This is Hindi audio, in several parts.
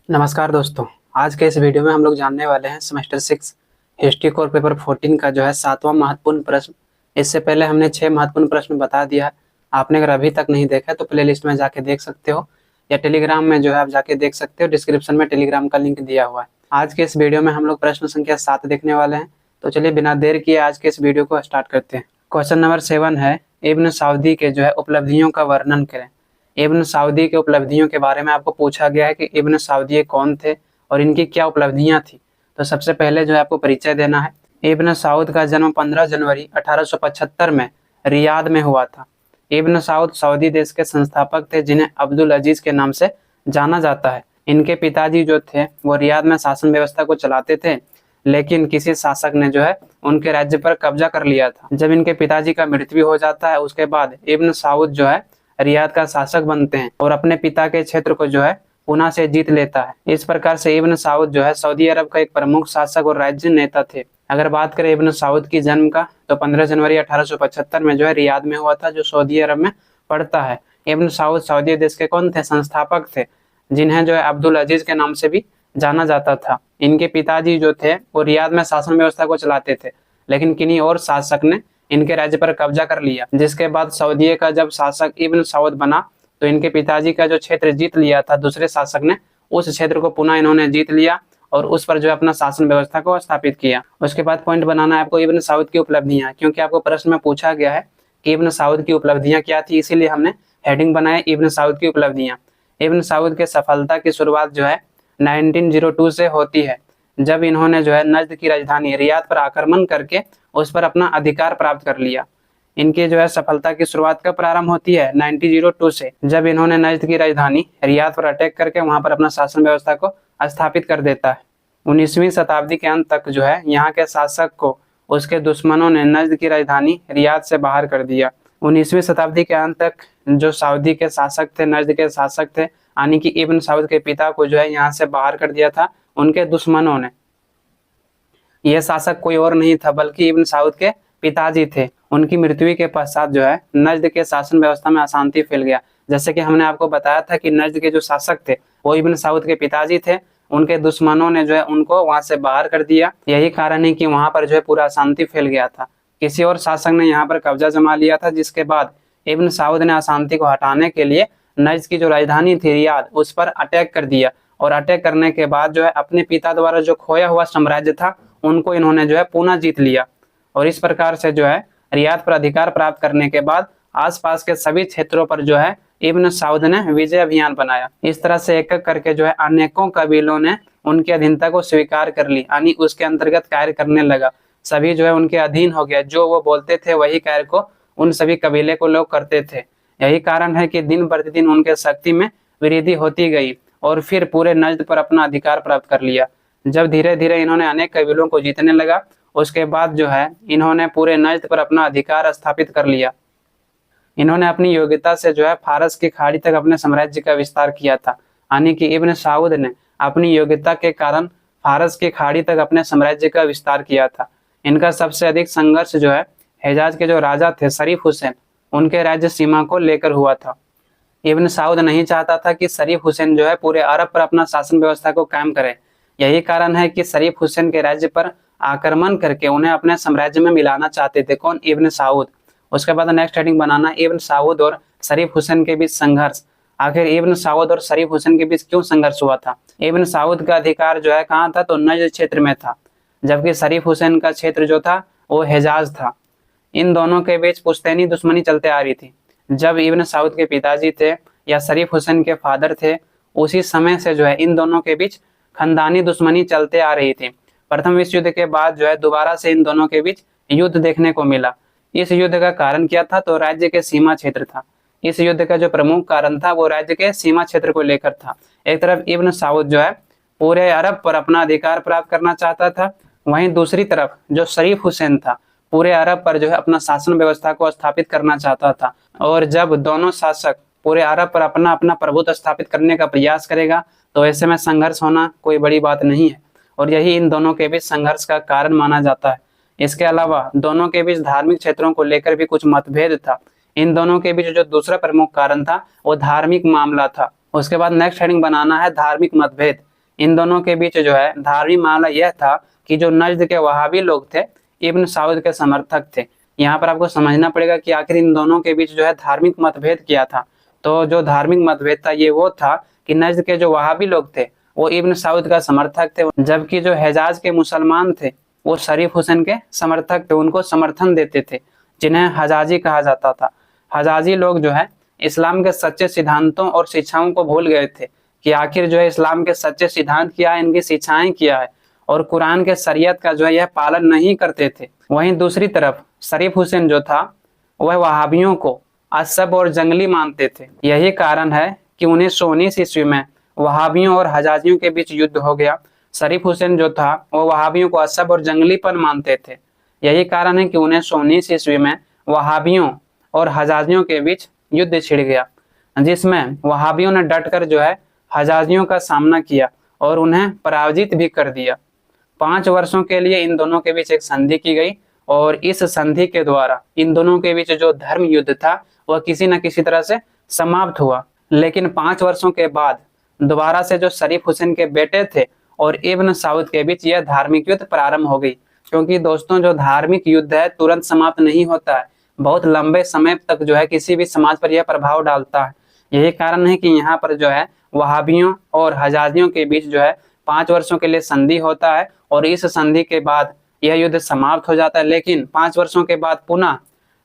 नमस्कार दोस्तों। आज के इस वीडियो में हम लोग जानने वाले हैं सेमेस्टर 6 हिस्ट्री कोर पेपर 14 का जो है 7वां महत्वपूर्ण प्रश्न। इससे पहले हमने 6 महत्वपूर्ण प्रश्न बता दिया है। आपने अगर अभी तक नहीं देखा है तो प्लेलिस्ट में जाके देख सकते हो या टेलीग्राम में जो है आप जाके देख सकते हो। डिस्क्रिप्शन में टेलीग्राम का लिंक दिया हुआ है। आज के इस वीडियो में हम लोग प्रश्न संख्या 7 देखने वाले हैं। तो चलिए बिना देर किए आज के इस वीडियो को स्टार्ट करते हैं। क्वेश्चन नंबर 7 है, इब्न सऊदी के जो है उपलब्धियों का वर्णन करें। इब्न सऊदी के उपलब्धियों के बारे में आपको पूछा गया है कि इब्न सऊदी कौन थे और इनकी क्या उपलब्धियां थी। तो सबसे पहले जो है आपको परिचय देना है। इब्न सऊद का जन्म 15 जनवरी 1875 में रियाद में हुआ था। इब्न सऊद सऊदी देश के संस्थापक थे जिन्हें अब्दुल अजीज के नाम से जाना जाता है। इनके पिताजी जो थे वो रियाद में शासन व्यवस्था को चलाते थे, लेकिन किसी शासक ने जो है उनके राज्य पर कब्जा कर लिया था। जब इनके पिताजी का मृत्यु हो जाता है उसके बाद इब्न सऊद जो है रियाद का शासक बनते हैं और अपने पिता के क्षेत्र को जो है पुनः से जीत लेता है। इस प्रकार से इब्न सऊद जो है सऊदी अरब का एक प्रमुख शासक और राज्य नेता थे। अगर बात करें इब्न सऊद की जन्म का तो 15 जनवरी 1875 में जो है रियाद में हुआ था, जो सऊदी अरब में पड़ता है। इब्न सऊद सऊदी देश के कौन थे? संस्थापक थे, जिन्हें जो है अब्दुल अजीज के नाम से भी जाना जाता था। इनके पिताजी जो थे वो रियाद में शासन व्यवस्था को चलाते थे, लेकिन किन्हीं और शासक ने इनके राज्य पर कब्जा कर लिया। जिसके बाद सऊदी का जब शासक इब्न सऊद बना तो इनके पिताजी का जो क्षेत्र जीत लिया था दूसरे शासक ने, उस क्षेत्र को पुनः इन्होंने जीत लिया और उस पर जो अपना शासन व्यवस्था को स्थापित किया। उसके बाद पॉइंट बनाना है आपको इब्न सऊद की उपलब्धियां, क्योंकि आपको प्रश्न में पूछा गया है कि इब्न सऊद की उपलब्धियां क्या थी, इसीलिए हमने हेडिंग बनाया इब्न सऊद की उपलब्धियां। इब्न सऊद के सफलता की शुरुआत जो है 1902 से होती है, जब इन्होंने जो है नजद की राजधानी रियाद पर आक्रमण करके उस पर अपना अधिकार प्राप्त कर लिया। इनकी जो है सफलता की शुरुआत कब प्रारंभ होती है? 1902 से, जब इन्होंने नजद की राजधानी रियाद पर अटैक करके वहां पर अपना शासन व्यवस्था को स्थापित कर देता है। 19वीं शताब्दी के अंत तक जो है यहाँ के शासक को उसके दुश्मनों ने नजद की राजधानी रियाद से बाहर कर दिया। 19वीं शताब्दी के अंत तक जो सऊदी के शासक थे, नजद के शासक थे, यानी कि इब्न सऊद के पिता को जो है यहाँ से बाहर कर दिया था उनके दुश्मनों ने। यह शासक कोई और नहीं था बल्कि इब्न सऊद के पिताजी थे। उनकी मृत्यु के पश्चात जो है नजद के शासन व्यवस्था में अशांति फैल गया। जैसे कि हमने आपको बताया था कि नजद के जो शासक थे वो इब्न सऊद के पिताजी थे। उनके दुश्मनों ने जो है उनको वहां से बाहर कर दिया। यही कारण है कि वहां पर जो है पूरा अशांति फैल गया था। किसी और शासक ने यहाँ पर कब्जा जमा लिया था, जिसके बाद इब्न सऊद ने अशांति को हटाने के लिए नजद की जो राजधानी थी रियाद, उस पर अटैक कर दिया। और अटैक करने के बाद जो है अपने पिता द्वारा जो खोया हुआ साम्राज्य था उनको इन्होंने जो है पुनः जीत लिया। और इस प्रकार से जो है रियाद पर अधिकार प्राप्त करने के बाद आसपास के सभी क्षेत्रों पर जो है इब्न सऊद ने विजय अभियान बनाया। इस तरह से एक एक करके जो है अनेकों कबीलों ने उनकी अधीनता को स्वीकार कर ली, यानी उसके अंतर्गत कार्य करने लगा। सभी जो है उनके अधीन हो गया, जो वो बोलते थे वही कार्य को उन सभी कबीले को लोग करते थे। यही कारण है कि दिन प्रतिदिन उनके शक्ति में वृद्धि होती गई और फिर पूरे नजद पर अपना अधिकार प्राप्त कर लिया। जब धीरे धीरे इन्होंने अनेक कबीलों को जीतने लगा, उसके बाद जो है इन्होंने पूरे नजद पर अपना अधिकार स्थापित कर लिया। इन्होंने अपनी योग्यता से जो है फारस की खाड़ी तक अपने साम्राज्य का विस्तार किया था, यानी कि इब्न सऊद ने अपनी योग्यता के कारण फारस की खाड़ी तक अपने साम्राज्य का विस्तार किया था। इनका सबसे अधिक संघर्ष जो है हिजाज के जो राजा थे शरीफ हुसैन, उनके राज्य सीमा को लेकर हुआ था। इब्न सऊद नहीं चाहता था कि शरीफ हुसैन जो है पूरे अरब पर अपना शासन व्यवस्था को कायम करे। यही कारण है कि शरीफ हुसैन के राज्य पर आक्रमण करके उन्हें अपने साम्राज्य में मिलाना चाहते थे। कौन? इब्न सऊद। उसके बाद नेक्स्ट हेडिंग बनाना इब्न सऊद और शरीफ हुसैन के बीच संघर्ष। आखिर इब्न सऊद और शरीफ हुसैन के बीच क्यों संघर्ष हुआ था? इब्न सऊद का अधिकार जो है कहाँ था? तो नजद क्षेत्र में था, जबकि शरीफ हुसैन का क्षेत्र जो था वो हिजाज था। इन दोनों के बीच पुश्तैनी दुश्मनी चलते आ रही थी। जब इब्न सऊद के पिताजी थे या शरीफ हुसैन के फादर थे, उसी समय से जो है इन दोनों के बीच खानदानी दुश्मनी चलते आ रही थी। प्रथम विश्व युद्ध के बाद जो है दोबारा से इन दोनों के बीच युद्ध देखने को मिला। इस युद्ध का कारण क्या था? तो राज्य के सीमा क्षेत्र था। इस युद्ध का जो प्रमुख कारण था वो राज्य के सीमा क्षेत्र को लेकर था। एक तरफ इब्न सऊद जो है पूरे अरब पर अपना अधिकार प्राप्त करना चाहता था, वहीं दूसरी तरफ जो शरीफ हुसैन था पूरे अरब पर जो है अपना शासन व्यवस्था को स्थापित करना चाहता था। और जब दोनों शासक पूरे अरब पर अपना अपना प्रभुत्व स्थापित करने का प्रयास करेगा तो ऐसे में संघर्ष होना कोई बड़ी बात नहीं है, और यही इन दोनों के बीच संघर्ष का कारण माना जाता है। इसके अलावा दोनों के बीच धार्मिक क्षेत्रों को लेकर भी कुछ मतभेद था। इन दोनों के बीच जो दूसरा प्रमुख कारण था वो धार्मिक मामला था। उसके बाद नेक्स्ट हेडिंग बनाना है धार्मिक मतभेद। इन दोनों के बीच जो है धार्मिक मामला यह था कि जो नजद के वहाबी लोग थे इब्न साउद के समर्थक थे। यहाँ पर आपको समझना पड़ेगा कि आखिर इन दोनों के बीच जो है धार्मिक मतभेद क्या था। तो जो धार्मिक मतभेद था ये वो था कि नजद के जो वहाबी लोग थे वो इब्न साउद का समर्थक थे, जबकि जो हिजाज के मुसलमान थे वो शरीफ हुसैन के समर्थक थे, उनको समर्थन देते थे, जिन्हें हजाजी कहा जाता था। हजाजी लोग जो है इस्लाम के सच्चे सिद्धांतों और शिक्षाओं को भूल गए थे कि आखिर जो है इस्लाम के सच्चे सिद्धांत क्या है, इनकी शिक्षाएं क्या है, और कुरान के शरीयत का जो है यह पालन नहीं करते थे। वहीं दूसरी तरफ शरीफ हुसैन जो था वह वहाबियों को असब और जंगली मानते थे। यही कारण है कि 1919 ईस्वी में वहाबियों और हजाजियों के बीच युद्ध हो गया। शरीफ हुसैन जो था वो वहाबियों को असब और जंगलीपन मानते थे। यही कारण है कि 1919 ईस्वी में वहाबियों और हजाजियों के बीच युद्ध छिड़ गया, जिसमें वहाबियों ने डटकर जो है हजाजियों का सामना किया और उन्हें पराजित भी कर दिया। 5 वर्षों के लिए इन दोनों के बीच एक संधि की गई और इस संधि के द्वारा इन दोनों के बीच जो धर्म युद्ध था वह किसी न किसी तरह से समाप्त हुआ। लेकिन 5 वर्षों के बाद दोबारा से जो शरीफ हुसैन के बेटे थे और इब्न साउद के बीच यह धार्मिक युद्ध प्रारंभ हो गई। क्योंकि दोस्तों जो धार्मिक युद्ध है तुरंत समाप्त नहीं होता है, बहुत लंबे समय तक जो है किसी भी समाज पर यह प्रभाव डालता है। यही कारण है कि यहाँ पर जो है वहाबियों और हजाजियों के बीच जो है 5 वर्षों के लिए संधि होता है और इस संधि के बाद यह युद्ध समाप्त हो जाता है। लेकिन 5 वर्षों के बाद पुनः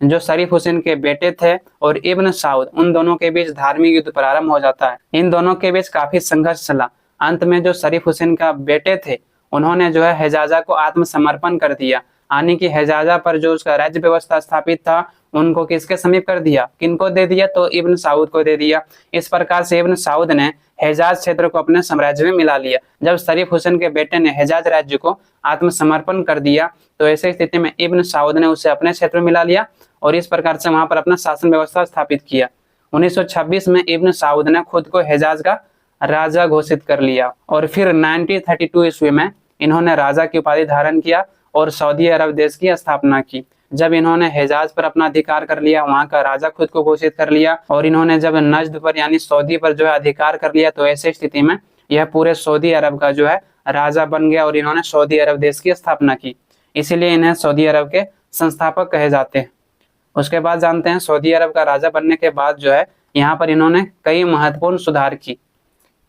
जो शरीफ हुसैन के बेटे थे और इब्न साउद उन दोनों के बीच धार्मिक युद्ध प्रारंभ हो जाता है। इन दोनों के बीच काफी संघर्ष चला। अंत में जो शरीफ हुसैन का बेटे थे उन्होंने जो है हिजाजा को आत्मसमर्पण कर दिया, यानी कि हिजाजा पर जो उसका राज्य व्यवस्था स्थापित था उनको किसके समीप कर दिया, किनको दे दिया, तो इब्न साउद को दे दिया। इस प्रकार से इब्न साउद ने हिजाज क्षेत्र को अपने साम्राज्य में मिला लिया। जब शरीफ हुसैन के बेटे ने हिजाज राज्य को आत्मसमर्पण कर दिया तो ऐसी स्थिति में इब्न साउद ने उसे अपने क्षेत्र में मिला लिया और इस प्रकार से वहां पर अपना शासन व्यवस्था स्थापित किया। 1926 में इब्न साउद ने खुद को हिजाज का राजा घोषित कर लिया और फिर 1932 ईस्वी में इन्होंने राजा की उपाधि धारण किया और सऊदी अरब देश की स्थापना की। जब इन्होंने हिजाज पर अपना अधिकार कर लिया, वहां का राजा खुद को घोषित कर लिया और इन्होंने जब नजद पर यानी सऊदी पर जो है अधिकार कर लिया तो ऐसी स्थिति में यह पूरे सऊदी अरब का जो है राजा बन गया और इन्होंने सऊदी अरब देश की स्थापना की। इसीलिए इन्हें सऊदी अरब के संस्थापक कहे जाते हैं। उसके बाद जानते हैं सऊदी अरब का राजा बनने के बाद जो है यहाँ पर इन्होंने कई महत्वपूर्ण सुधार की।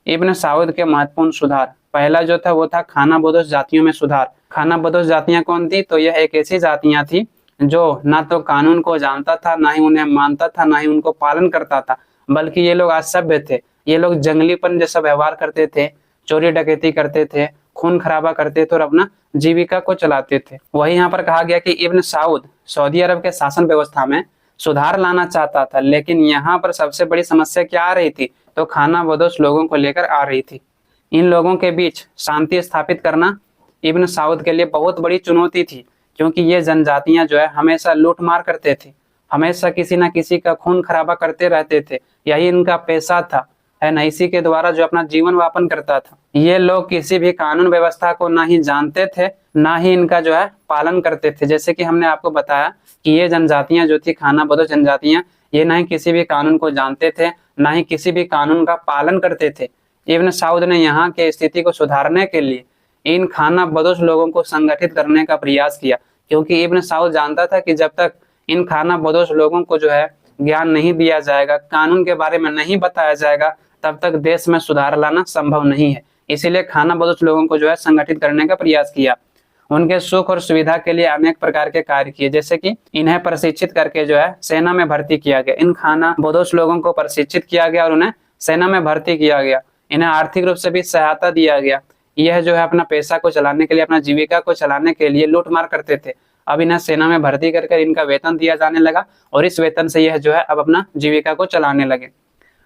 इब्न साउद के महत्वपूर्ण सुधार, पहला जो था वो था खाना बदोश जातियों में सुधार। खाना बदोश जातियां कौन थी, तो यह एक ऐसी जातियां थी जो ना तो कानून को जानता था, ना ही उन्हें मानता था, ना ही उनको पालन करता था, बल्कि ये लोग असभ्य थे। ये लोग जंगलीपन जैसा व्यवहार करते थे, चोरी डकैती करते थे, खून खराबा करते थे और अपना जीविका को चलाते थे। वही यहाँ पर कहा गया कि इब्न साउद सऊदी अरब के शासन व्यवस्था में सुधार लाना चाहता था, लेकिन यहाँ पर सबसे बड़ी समस्या क्या आ रही थी, तो खाना बदोश लोगों को लेकर आ रही थी। इन लोगों के बीच शांति स्थापित करना इब्न साउद के लिए बहुत बड़ी चुनौती थी, क्योंकि ये जनजातियां जो है हमेशा लूट मार करते थे, हमेशा किसी ना किसी का खून खराबा करते रहते थे, यही इनका पेशा था, है ना, इसी के द्वारा जो अपना जीवन यापन करता था। ये लोग किसी भी कानून व्यवस्था को ना ही जानते थे, ना ही इनका जो है पालन करते थे। जैसे कि हमने आपको बताया कि ये जनजातियां जो थी खाना बदोश जनजातियां, ये ना ही किसी भी कानून को जानते थे, ना ही किसी भी कानून का पालन करते थे। इब्न साउद ने यहाँ के स्थिति को सुधारने के लिए इन खाना बदोश लोगों को संगठित करने का प्रयास किया, क्योंकि इब्न साउद जानता था कि जब तक इन खाना बदोश लोगों को जो है ज्ञान नहीं दिया जाएगा, कानून के बारे में नहीं बताया जाएगा, तब तक देश में सुधार लाना संभव नहीं है। इसीलिए खाना बदोश लोगों को जो है संगठित करने का प्रयास किया। उनके सुख और सुविधा के लिए अनेक प्रकार के कार्य किए, जैसे कि इन्हें प्रशिक्षित करके जो है सेना में भर्ती किया गया। इन खाना बदोश लोगों को प्रशिक्षित किया गया और उन्हें सेना में भर्ती किया गया। इन्हें आर्थिक रूप से भी सहायता दिया गया। यह जो है अपना पैसा को चलाने के लिए, अपना जीविका को चलाने के लिए लूटमार करते थे। अब इन्हें सेना में भर्ती करके इनका वेतन दिया जाने लगा और इस वेतन से यह जो है अब अपना जीविका को चलाने लगे।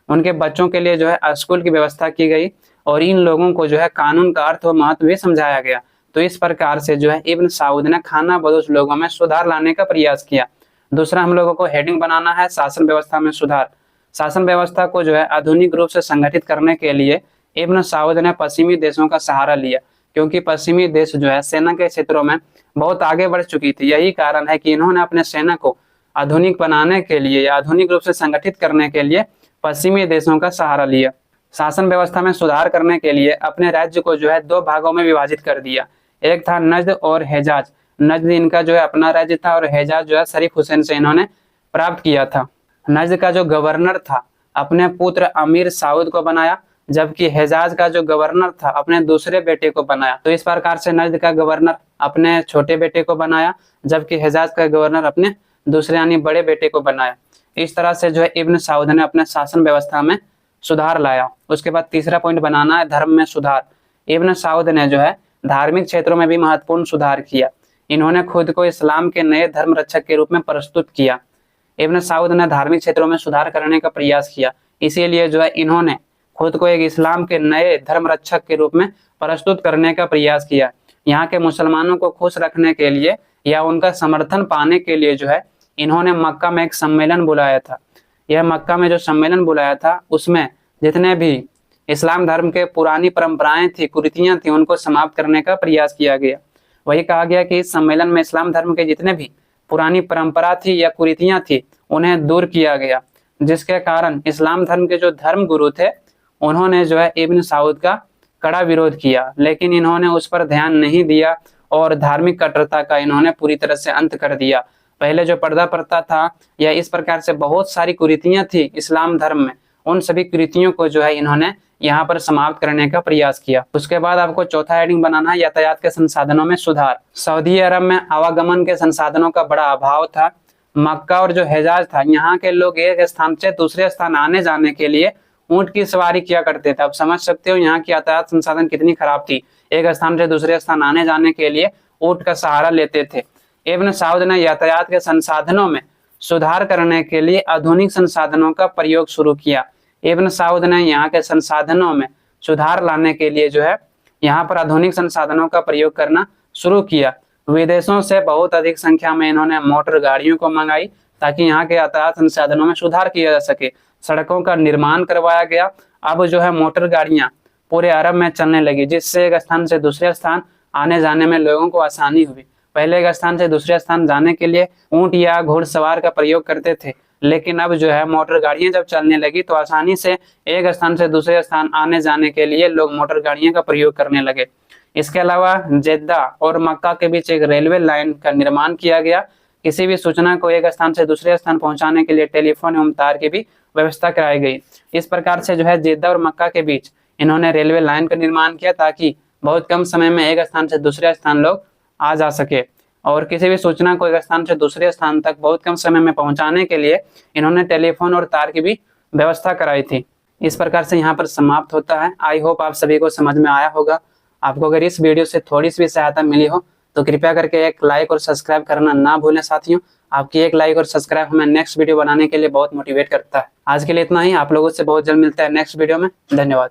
उनके बच्चों के लिए जो है स्कूल की व्यवस्था की गई और इन लोगों को जो है कानून का अर्थ व महत्व भी समझाया गया। तो इस प्रकार से जो है इब्न साउद ने खाना बदोश लोगों में सुधार लाने का प्रयास किया। दूसरा हम लोगों को हेडिंग बनाना है शासन व्यवस्था में सुधार। शासन व्यवस्था को जो है आधुनिक रूप से संगठित करने के लिए इब्न साउद ने पश्चिमी देशों का सहारा लिया, क्योंकि पश्चिमी देश जो है सेना के क्षेत्रों में बहुत आगे बढ़ चुकी थी। यही कारण है कि इन्होंने अपने सेना को आधुनिक बनाने के लिए या आधुनिक रूप से संगठित करने के लिए पश्चिमी देशों का सहारा लिया। शासन व्यवस्था में सुधार करने के लिए अपने राज्य को जो है 2 भागों में विभाजित कर दिया। एक था नजद और हेजाज। नजद इनका जो है अपना राज्य था और हेजाज जो है शरीफ हुसैन से इन्होंने प्राप्त किया था। नजद का जो गवर्नर था अपने पुत्र अमीर साउद को बनाया, जबकि हेजाज का जो गवर्नर था अपने दूसरे बेटे को बनाया। तो इस प्रकार से नजद का गवर्नर अपने छोटे बेटे को बनाया, जबकि हेजाज का गवर्नर अपने दूसरे यानी बड़े बेटे को बनाया। इस तरह से जो है इब्न साउद ने अपने शासन व्यवस्था में सुधार लाया। उसके बाद तीसरा पॉइंट बनाना है धर्म में सुधार। इब्न साउद ने जो है धार्मिक क्षेत्रों में भी महत्वपूर्ण सुधार किया। इन्होंने खुद को इस्लाम के नए धर्म रक्षक के रूप में प्रस्तुत किया। इब्न साउद ने धार्मिक क्षेत्रों में सुधार करने का प्रयास किया, इसीलिए जो है इन्होंने खुद को एक इस्लाम के नए धर्म रक्षक के रूप में प्रस्तुत करने का प्रयास किया। यहाँ के मुसलमानों को खुश रखने के लिए या उनका समर्थन पाने के लिए जो है इन्होंने मक्का में एक सम्मेलन बुलाया था। यह मक्का में जो सम्मेलन बुलाया था उसमें जितने भी इस्लाम धर्म के पुरानी परंपराएं थी, कुरीतियां थी, उनको समाप्त करने का प्रयास किया गया। वही कहा गया कि इस सम्मेलन में इस्लाम धर्म के जितने भी पुरानी परंपरा थी या कुरीतियां थी उन्हें दूर किया गया, जिसके कारण इस्लाम धर्म के जो धर्म गुरु थे उन्होंने जो है इब्न साउद का कड़ा विरोध किया, लेकिन इन्होंने उस पर ध्यान नहीं दिया और धार्मिक कट्टरता का इन्होंने पूरी तरह से अंत कर दिया। पहले जो पर्दा प्रथा था या इस प्रकार से बहुत सारी कुरीतियां थी इस्लाम धर्म में, उन सभी कुरीतियों को जो है इन्होंने यहाँ पर समाप्त करने का प्रयास किया। उसके बाद आपको चौथा हेडिंग बनाना है यातायात के संसाधनों में सुधार। सऊदी अरब में आवागमन के संसाधनों का बड़ा अभाव था। मक्का और जो हेजाज था यहाँ के लोग एक स्थान से दूसरे स्थान आने जाने के लिए ऊंट की सवारी किया करते थे। आप समझ सकते हो यहाँ की यातायात संसाधन कितनी खराब थी। एक स्थान से दूसरे स्थान आने जाने के लिए ऊंट का सहारा लेते थे। इब्न साउद ने यातायात के संसाधनों में सुधार करने के लिए आधुनिक संसाधनों का प्रयोग शुरू किया। इब्न साउद ने यहाँ के संसाधनों में सुधार लाने के लिए जो है यहाँ पर आधुनिक संसाधनों का प्रयोग करना शुरू किया। विदेशों से बहुत अधिक संख्या में इन्होंने मोटर गाड़ियों को मंगाई ताकि यहाँ के यातायात संसाधनों में सुधार किया जा सके। सड़कों का निर्माण करवाया गया। अब जो है मोटर गाड़ियां पूरे अरब में चलने लगी, जिससे एक स्थान से दूसरे स्थान आने जाने में लोगों को आसानी हुई। पहले एक स्थान से दूसरे स्थान जाने के लिए ऊंट या घुड़सवार का प्रयोग करते थे, लेकिन अब जो है मोटर गाड़ियां जब चलने लगी तो आसानी से एक स्थान से दूसरे स्थान आने जाने के लिए लोग मोटर गाड़ियां का प्रयोग करने लगे। इसके अलावा जेद्दा और मक्का के बीच एक रेलवे लाइन का निर्माण किया गया। किसी भी सूचना को एक स्थान से दूसरे स्थान पहुंचाने के लिए टेलीफोन एवं तार की भी व्यवस्था कराई गई। इस प्रकार से जो है जेद्दा और मक्का के बीच इन्होंने रेलवे लाइन का निर्माण किया ताकि बहुत कम समय में एक स्थान से दूसरे स्थान लोग आ जा सके, और किसी भी सूचना को एक स्थान से दूसरे स्थान तक बहुत कम समय में पहुंचाने के लिए इन्होंने टेलीफोन और तार की भी व्यवस्था कराई थी। इस प्रकार से यहाँ पर समाप्त होता है। आई होप आप सभी को समझ में आया होगा। आपको अगर इस वीडियो से थोड़ी सी भी सहायता मिली हो तो कृपया करके एक लाइक और सब्सक्राइब करना ना भूलें साथियों। आपकी एक लाइक और सब्सक्राइब हमें नेक्स्ट वीडियो बनाने के लिए बहुत मोटिवेट करता है। आज के लिए इतना ही। आप लोगों से बहुत जल्द मिलता है नेक्स्ट वीडियो में। धन्यवाद।